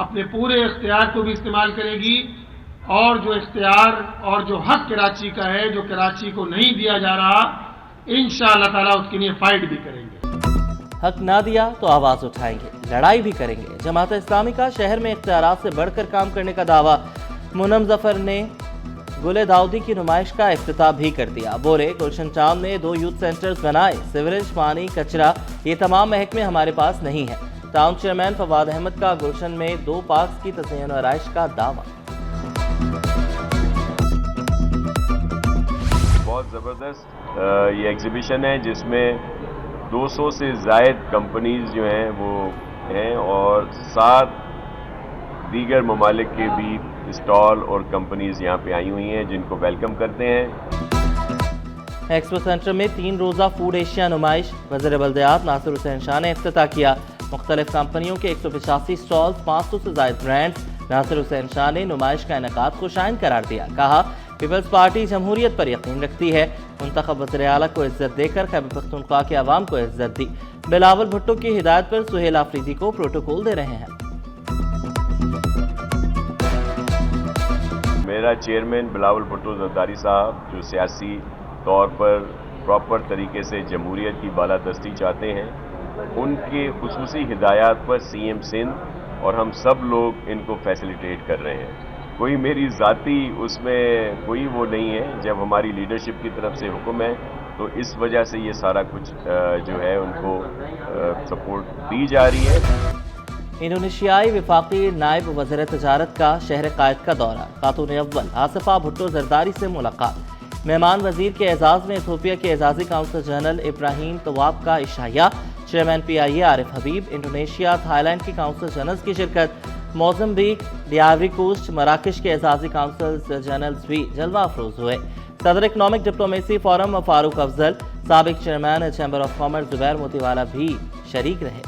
اپنے پورے اختیار کو بھی استعمال کرے گی اور جو اختیار اور جو حق کراچی کا ہے جو کراچی کو نہیں دیا جا رہا انشاءاللہ تعالیٰ اس کے لیے فائٹ بھی کریں گے. حق نہ دیا تو آواز اٹھائیں گے, لڑائی بھی کریں گے. جماعت اسلامی کا شہر میں اختیارات سے بڑھ کر کام کرنے کا دعویٰ. منم ظفر نے گل داؤدی کی نمائش کا افتتاح بھی کر دیا. بولے گلشن ٹاؤن میں 2 یوتھ سینٹرز بنائے, سیوریج, پانی, کچرا یہ تمام محکمے ہمارے پاس نہیں ہیں. ٹاؤن چیئرمین فواد احمد کا گلشن میں 2 پارکس کی تزئین و آرائش کا دعویٰ. بہت زبردست یہ ایگزیبیشن ہے جس میں 200 سے زائد کمپنیز جو ہیں وہ ہیں اور 7 دیگر ممالک کے بھی اسٹال اور کمپنیز یہاں پہ آئی ہوئی ہیں جن کو ویلکم کرتے ہیں. ایکسپو سینٹر میں 3 روزہ فوڈ ایشیا نمائش وزیر بلدیات ناصر حسین شاہ نے افتتاح کیا. مختلف کمپنیوں کے 185 اسٹالز, 500 سے زائد برانڈز. ناصر حسین شاہ نے نمائش کا انعقاد خوشائند قرار دیا. کہا پیپلز پارٹی جمہوریت پر یقین رکھتی ہے. منتخب وزیر اعلیٰ کو عزت دے کر خیبر پختونخوا کے عوام کو عزت دی. بلاول بھٹو کی ہدایت پر سہیل آفریدی کو پروٹوکول دے رہے ہیں. میرا چیئرمین بلاول بھٹو زرداری صاحب جو سیاسی طور پر پراپر طریقے سے جمہوریت کی بالادستی چاہتے ہیں, ان کے خصوصی ہدایات پر سی ایم سندھ اور ہم سب لوگ ان کو فیسیلیٹیٹ کر رہے ہیں. کوئی میری ذاتی اس میں کوئی وہ نہیں ہے. جب ہماری لیڈرشپ کی طرف سے حکم ہے تو اس وجہ سے یہ سارا کچھ جو ہے ان کو سپورٹ دی جا رہی ہے. انڈونیشیائی وفاقی نائب وزیر تجارت کا شہر قائد کا دورہ. خاتون اول آصفہ بھٹو زرداری سے ملاقات. مہمان وزیر کے اعزاز میں ایتھوپیا کے اعزازی کونسل جنرل ابراہیم طواب کا اشعیہ. چیئرمین پی آئی اے عارف حبیب. انڈونیشیا, تھائی لینڈ کی کونسل جنرلز کی شرکت. موزمبیک, دی آئیوری کوسٹ, مراکش کے اعزازی کونسل جنرلز بھی جلوہ افروز ہوئے. صدر اکنامک ڈپلومیسی فورم فاروق افضل, سابق چیئرمین چیمبر آف کامرس زبیر موتی والا بھی شریک رہے.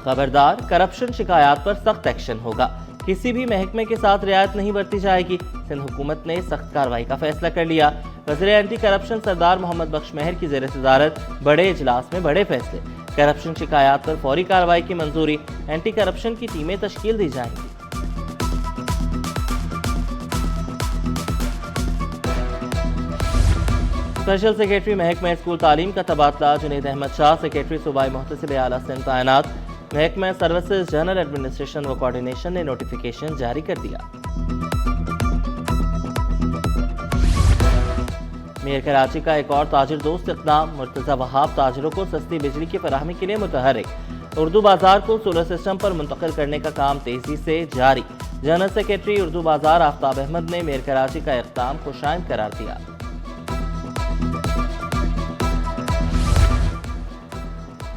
خبردار, کرپشن شکایات پر سخت ایکشن ہوگا. کسی بھی محکمے کے ساتھ رعایت نہیں برتی جائے گی. سندھ حکومت نے سخت کارروائی کا فیصلہ کر لیا. وزیر اینٹی کرپشن سردار محمد بخش مہر کی زیر صدارت بڑے اجلاس میں بڑے فیصلے. کرپشن شکایات پر فوری کارروائی کی منظوری. اینٹی کرپشن کی ٹیمیں تشکیل دی جائیں گی. اسپیشل سیکریٹری محکمہ اسکول تعلیم کا تبادلہ. جنید احمد شاہ سیکریٹری صوبائی محتسب اعلیٰ سندھ تعینات. محکمہ سروسز جنرل ایڈمنسٹریشن و کوارڈینیشن نے نوٹیفیکیشن جاری کر دیا. میر کراچی کا ایک اور تاجر دوست اقدام. مرتضی وہاب تاجروں کو سستی بجلی کی فراہمی کے لیے متحرک. اردو بازار کو سولر سسٹم پر منتقل کرنے کا کام تیزی سے جاری. جنرل سیکریٹری اردو بازار آفتاب احمد نے میر کراچی کا اقدام خوشائند قرار دیا.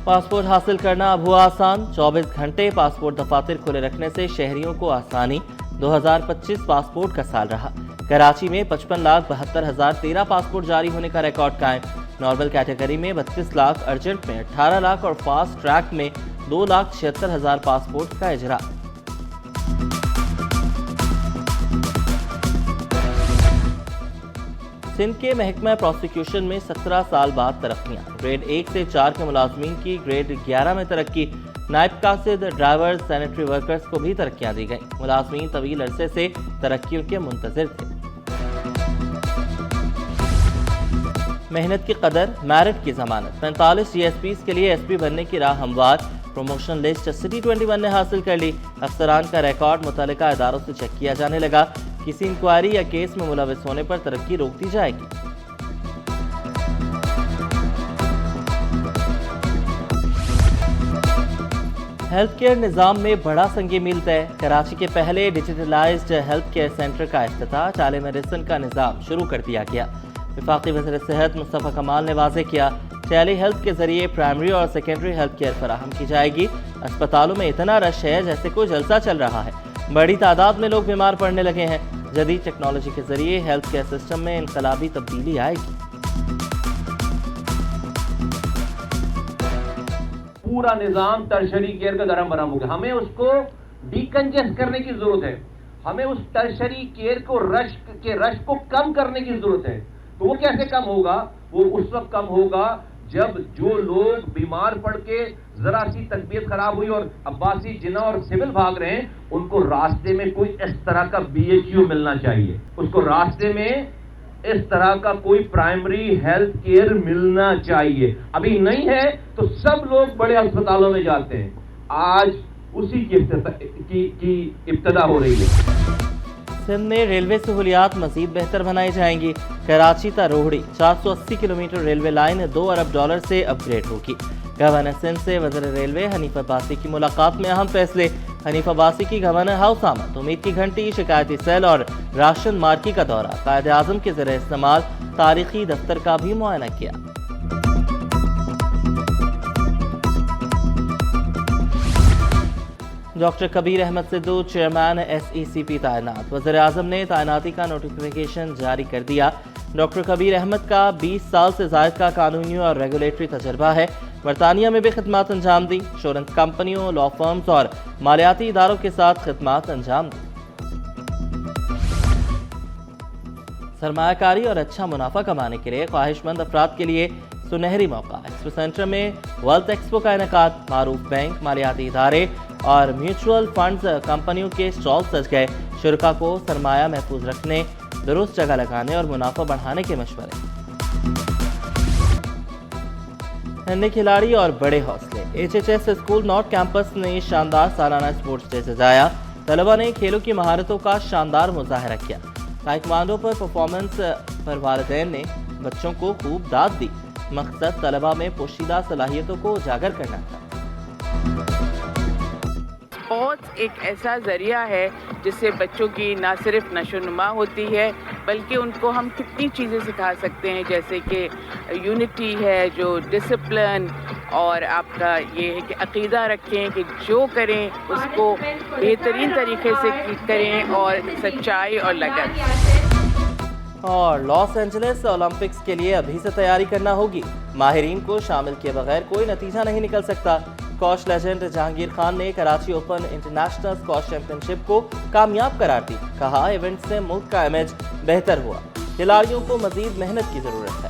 پاسپورٹ حاصل کرنا اب ہوا آسان. 24 گھنٹے پاسپورٹ دفاتر کھلے رکھنے سے شہریوں کو آسانی. 2025 پاسپورٹ کا سال رہا. کراچی میں 55,72,013 پاسپورٹ جاری ہونے کا ریکارڈ قائم. نارمل کیٹیگری میں 32 لاکھ, ارجنٹ میں 18 لاکھ اور فاسٹ ٹریک میں 2,76,000 پاسپورٹ کا اجرا. سندھ کے محکمہ پروسیکیوشن میں 17 سال بعد ترقیاں. گریڈ 1 سے 4 کے ملازمین کی گریڈ 11 میں ترقی. نائب قاصد, ڈرائیور, سینیٹری ورکرز کو بھی ترقیاں دی گئیں. ملازمین طویل عرصے سے ترقیوں کے منتظر تھے. محنت کی قدر, میرٹ کی ضمانت. 45 جی ایس پیز کے لیے ایس پی بننے کی راہ ہموار. پروموشن لسٹ سٹی 21 نے حاصل کر لی. افسران کا ریکارڈ متعلقہ اداروں سے چیک کیا جانے لگا. کسی انکوائری یا کیس میں ملوث ہونے پر ترقی روک دی جائے گی. ہیلتھ کیئر نظام میں بڑا سنگ میل طے. کراچی کے پہلے ڈیجیٹلائزڈ ہیلتھ کیئر سینٹر کا افتتاح. ٹیلی میڈیسن کا نظام شروع کر دیا گیا. وفاقی وزیر صحت مصطفیٰ کمال نے واضح کیا, ٹیلی ہیلتھ کے ذریعے پرائمری اور سیکنڈری ہیلتھ کیئر فراہم کی جائے گی. اسپتالوں میں اتنا رش ہے جیسے کوئی جلسہ چل رہا ہے. بڑی تعداد میں لوگ بیمار پڑنے لگے ہیں. جدید ٹیکنالوجی کے ذریعے ہیلتھ کیئر سسٹم میں انقلابی تبدیلی آئے گی. پورا نظام ٹرشری کیئر کا درہم برہم ہو گیا. ہمیں اس کو ڈیکنجسٹ کرنے کی ضرورت ہے. ہمیں اس ٹرشری کیئر کو رش کو کم کرنے کی ضرورت ہے. تو وہ کیسے کم ہوگا؟ وہ اس وقت کم ہوگا جب جو لوگ بیمار پڑ کے ذرا سی طبیعت خراب ہوئی اور عباسی جناح اور سول بھاگ رہے ہیں، ان کو راستے میں کوئی اس طرح کا BHU ملنا چاہیے، اس کو راستے میں اس طرح کا کوئی پرائمری ہیلتھ کیئر ملنا چاہیے۔ ابھی نہیں ہے تو سب لوگ بڑے ہسپتالوں میں جاتے ہیں، آج اسی کی ابتدا ہو رہی ہے۔ سندھ میں ریلوے سہولیات مزید بہتر بنائی جائیں گی۔ کراچی تا روہڑی 480 کلومیٹر ریلوے لائن $2 ارب سے اپ گریڈ ہوگی۔ گورنر سندھ سے وزیر ریلوے حنیف عباسی کی ملاقات میں اہم فیصلے۔ حنیف عباسی کی گورنر ہاؤس آمد، امید کی گھنٹی، شکایتی سیل اور راشن مارکی کا دورہ۔ قائد اعظم کے زیر استعمال تاریخی دفتر کا بھی معائنہ کیا۔ ڈاکٹر کبیر احمد سدھو چیئرمین SECP تعینات۔ وزیر اعظم نے تعیناتی کا نوٹیفیکیشن جاری کر دیا۔ ڈاکٹر کبیر احمد کا 20 سال سے زائد کا قانونی اور ریگولیٹری تجربہ ہے۔ برطانیہ میں بھی خدمات انجام دی، انشورنس کمپنیوں، لا فرمز اور مالیاتی اداروں کے ساتھ خدمات انجام دی۔ سرمایہ کاری اور اچھا منافع کمانے کے لیے خواہش مند افراد کے لیے سنہری موقع۔ ایکسپو سینٹر میں ورلڈ ایکسپو کا انعقاد، معروف بینک، مالیاتی ادارے اور میوچول فنڈز کمپنیوں کے اسٹال سج گئے۔ شرکا کو سرمایہ محفوظ رکھنے، درست جگہ لگانے اور منافع بڑھانے کے مشورے۔ ننے کھلاڑی اور بڑے حوصلے۔ HHS اسکول نارتھ کیمپس نے شاندار سالانہ اسپورٹس ڈے سجایا۔ طلبہ نے کھیلوں کی مہارتوں کا شاندار مظاہرہ کیا۔ تائیکوانڈو پر پرفارمنس پر والدین نے بچوں کو خوب داد دی۔ مقصد طلبہ میں پوشیدہ صلاحیتوں کو اجاگر کرنا تھا۔ اسپورٹس ایک ایسا ذریعہ ہے جس سے بچوں کی نہ صرف نشو و نما ہوتی ہے بلکہ ان کو ہم کتنی چیزیں سکھا سکتے ہیں، جیسے کہ یونٹی ہے، جو ڈسپلن، اور آپ کا یہ ہے کہ عقیدہ رکھیں کہ جو کریں اس کو بہترین طریقے سے کریں اور سچائی اور لگن۔ اور لاس اینجلس اولمپکس کے لیے ابھی سے تیاری کرنا ہوگی۔ ماہرین کو شامل کیے بغیر کوئی نتیجہ نہیں نکل سکتا۔ اسکواش لیجنڈ جہانگیر خان نے Karachi open international squash championship کو کامیاب قرار دی۔ کہا ایونٹ سے ملک کا امیج بہتر ہوا، کھلاڑیوں کو مزید محنت کی ضرورت ہے۔